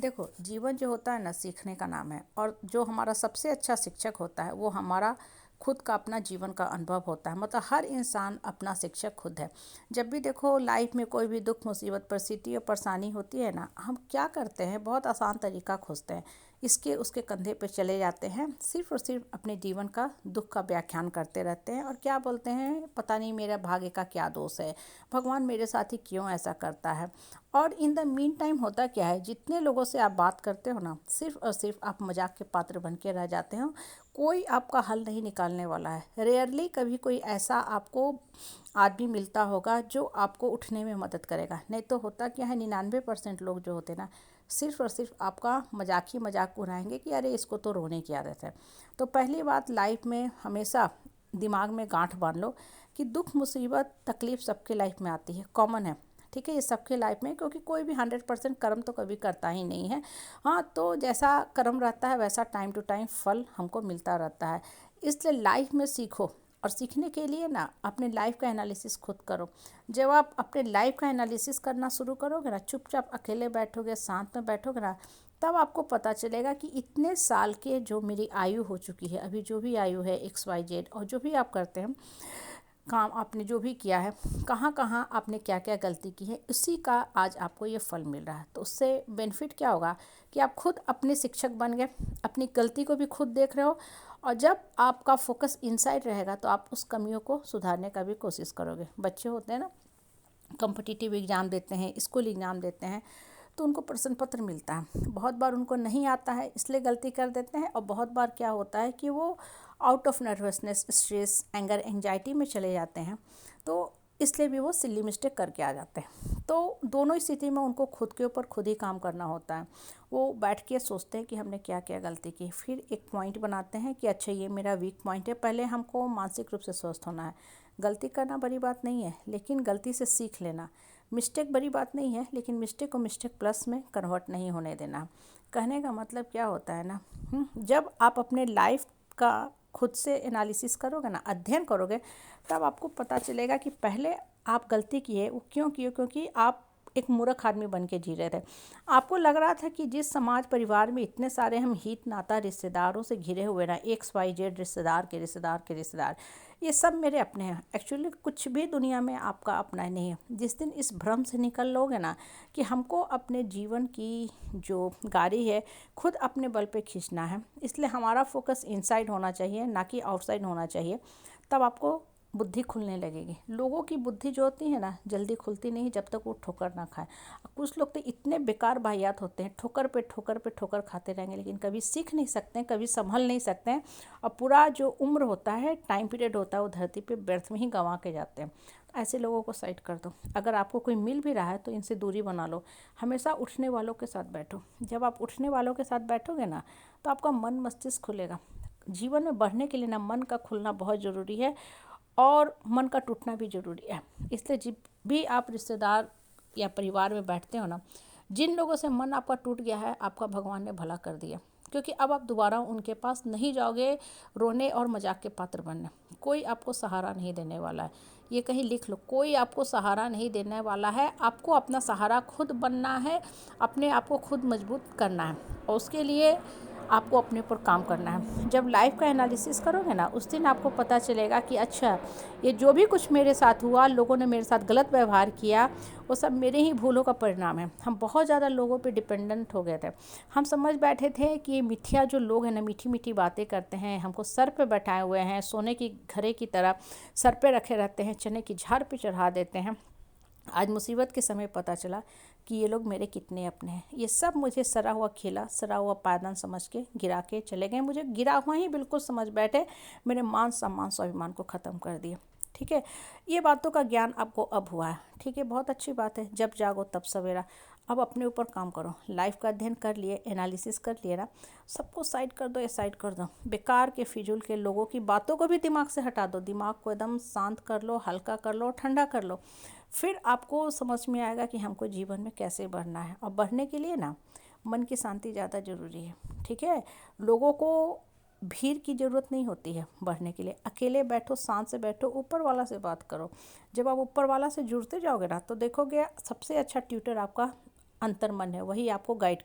देखो, जीवन जो होता है ना सीखने का नाम है। और जो हमारा सबसे अच्छा शिक्षक होता है वो हमारा खुद का अपना जीवन का अनुभव होता है। मतलब हर इंसान अपना शिक्षक खुद है। जब भी देखो लाइफ में कोई भी दुख मुसीबत परिस्थिति और परेशानी होती है ना, हम क्या करते हैं, बहुत आसान तरीका खोजते हैं, इसके उसके कंधे पे चले जाते हैं, सिर्फ और सिर्फ अपने जीवन का दुख का व्याख्यान करते रहते हैं और क्या बोलते हैं, पता नहीं मेरा भाग्य का क्या दोष है, भगवान मेरे साथ ही क्यों ऐसा करता है। और इन द मीन टाइम होता क्या है, जितने लोगों से आप बात करते हो ना, सिर्फ और सिर्फ आप मजाक के पात्र बन के रह जाते हो। कोई आपका हल नहीं निकालने वाला है। रेयरली कभी कोई ऐसा आपको आदमी मिलता होगा जो आपको उठने में मदद करेगा। नहीं तो होता क्या है, 99% लोग जो होते ना, सिर्फ और सिर्फ आपका मजाक ही मजाक उड़ाएंगे कि अरे इसको तो रोने की आदत है। तो पहली बात, लाइफ में हमेशा दिमाग में गांठ बांध लो कि दुख मुसीबत तकलीफ़ सबके लाइफ में आती है, कॉमन है। ठीक है, ये सबके लाइफ में, क्योंकि कोई भी 100% कर्म तो कभी करता ही नहीं है। हाँ, तो जैसा कर्म रहता है वैसा टाइम टू टाइम फल हमको मिलता रहता है। इसलिए लाइफ में सीखो, और सीखने के लिए ना अपने लाइफ का एनालिसिस खुद करो। जब आप अपने लाइफ का एनालिसिस करना शुरू करोगे ना, चुपचाप अकेले बैठोगे, शांत में बैठोगे ना, तब आपको पता चलेगा कि इतने साल के जो मेरी आयु हो चुकी है, अभी जो भी आयु है XYZ, और जो भी आप करते हैं काम, आपने जो भी किया है, कहाँ कहाँ आपने क्या क्या गलती की है, उसी का आज आपको ये फल मिल रहा है। तो उससे बेनिफिट क्या होगा कि आप खुद अपने शिक्षक बन गए, अपनी गलती को भी खुद देख रहे हो। और जब आपका फोकस इनसाइड रहेगा तो आप उस कमियों को सुधारने का भी कोशिश करोगे। बच्चे होते हैं ना, कॉम्पिटिटिव एग्ज़ाम देते हैं, स्कूल एग्ज़ाम देते हैं, तो उनको प्रश्न पत्र मिलता है। बहुत बार उनको नहीं आता है इसलिए गलती कर देते हैं, और बहुत बार क्या होता है कि वो out of nervousness, stress, anger, anxiety में चले जाते हैं, तो इसलिए भी वो सिली मिस्टेक करके आ जाते हैं। तो दोनों स्थिति में उनको खुद के ऊपर खुद ही काम करना होता है। वो बैठ के सोचते हैं कि हमने क्या क्या गलती की, फिर एक पॉइंट बनाते हैं कि अच्छा ये मेरा वीक पॉइंट है। पहले हमको मानसिक रूप से स्वस्थ होना है। गलती करना बड़ी बात नहीं है, लेकिन गलती से सीख लेना। मिस्टेक बड़ी बात नहीं है, लेकिन मिस्टेक को मिस्टेक प्लस में कन्वर्ट नहीं होने देना। कहने का मतलब क्या होता है ना, जब आप अपने लाइफ का खुद से एनालिसिस करोगे ना, अध्ययन करोगे, तब आपको पता चलेगा कि पहले आप गलती किए वो क्यों किए, क्योंकि आप एक मूर्ख आदमी बन के जी रहे थे। आपको लग रहा था कि जिस समाज परिवार में इतने सारे हम हित नाता रिश्तेदारों से घिरे हुए ना, XYZ रिश्तेदार के रिश्तेदार के रिश्तेदार, ये सब मेरे अपने हैं। एक्चुअली कुछ भी दुनिया में आपका अपना नहीं है। जिस दिन इस भ्रम से निकल लोगे ना कि हमको अपने जीवन की जो गाड़ी है खुद अपने बल पे खींचना है, इसलिए हमारा फोकस इनसाइड होना चाहिए, ना कि आउटसाइड होना चाहिए, तब आपको बुद्धि खुलने लगेगी। लोगों की बुद्धि जो होती है ना, जल्दी खुलती नहीं जब तक वो ठोकर ना खाए। कुछ लोग तो इतने बेकार वाहियात होते हैं, ठोकर पे ठोकर पे ठोकर खाते रहेंगे, लेकिन कभी सीख नहीं सकते हैं, कभी संभल नहीं सकते हैं, और पूरा जो उम्र होता है, टाइम पीरियड होता है, वो धरती पे व्यर्थ में ही गंवा के जाते हैं। ऐसे लोगों को साइड कर दो। अगर आपको कोई मिल भी रहा है तो इनसे दूरी बना लो। हमेशा उठने वालों के साथ बैठो। जब आप उठने वालों के साथ बैठोगे ना, तो आपका मन मस्तिष्क खुलेगा। जीवन में बढ़ने के लिए ना मन का खुलना बहुत ज़रूरी है, और मन का टूटना भी ज़रूरी है। इसलिए जब भी आप रिश्तेदार या परिवार में बैठते हो ना, जिन लोगों से मन आपका टूट गया है, आपका भगवान ने भला कर दिया, क्योंकि अब आप दोबारा उनके पास नहीं जाओगे रोने और मजाक के पात्र बनने। कोई आपको सहारा नहीं देने वाला है। ये कहीं लिख लो, कोई आपको सहारा नहीं देने वाला है। आपको अपना सहारा खुद बनना है, अपने आप को खुद मजबूत करना है, और उसके लिए आपको अपने ऊपर काम करना है। जब लाइफ का एनालिसिस करोगे ना, उस दिन आपको पता चलेगा कि अच्छा, ये जो भी कुछ मेरे साथ हुआ, लोगों ने मेरे साथ गलत व्यवहार किया, वो सब मेरे ही भूलों का परिणाम है। हम बहुत ज़्यादा लोगों पे डिपेंडेंट हो गए थे। हम समझ बैठे थे कि ये मिथ्या जो लोग हैं ना, मीठी मीठी बातें करते हैं, हमको सर पे बैठाए हुए हैं, सोने की घड़े की तरह सर पे रखे रहते हैं, चने की झाड़ पे चढ़ा देते हैं। आज मुसीबत के समय पता चला कि ये लोग मेरे कितने अपने हैं। ये सब मुझे सरा हुआ खेला, सरा हुआ पायदान समझ के गिरा के चले गए। मुझे गिरा हुआ ही बिल्कुल समझ बैठे, मेरे मान सम्मान स्वाभिमान को ख़त्म कर दिया। ठीक है, ये बातों का ज्ञान आपको अब हुआ है। ठीक है, बहुत अच्छी बात है। जब जागो तब सवेरा। अब अपने ऊपर काम करो। लाइफ का अध्ययन कर लिए, एनालिसिस कर लिए ना, सबको साइड कर दो या साइड कर दो। बेकार के फिजूल के लोगों की बातों को भी दिमाग से हटा दो। दिमाग को एकदम शांत कर लो, हल्का कर लो, ठंडा कर लो। फिर आपको समझ में आएगा कि हमको जीवन में कैसे बढ़ना है। और बढ़ने के लिए ना मन की शांति ज़्यादा ज़रूरी है। ठीक है, लोगों को भीड़ की ज़रूरत नहीं होती है बढ़ने के लिए। अकेले बैठो, शांत से बैठो, ऊपर वाला से बात करो। जब आप ऊपर वाला से जुड़ते जाओगे ना, तो देखोगे सबसे अच्छा ट्यूटर आपका अंतर्मन है, वही आपको गाइड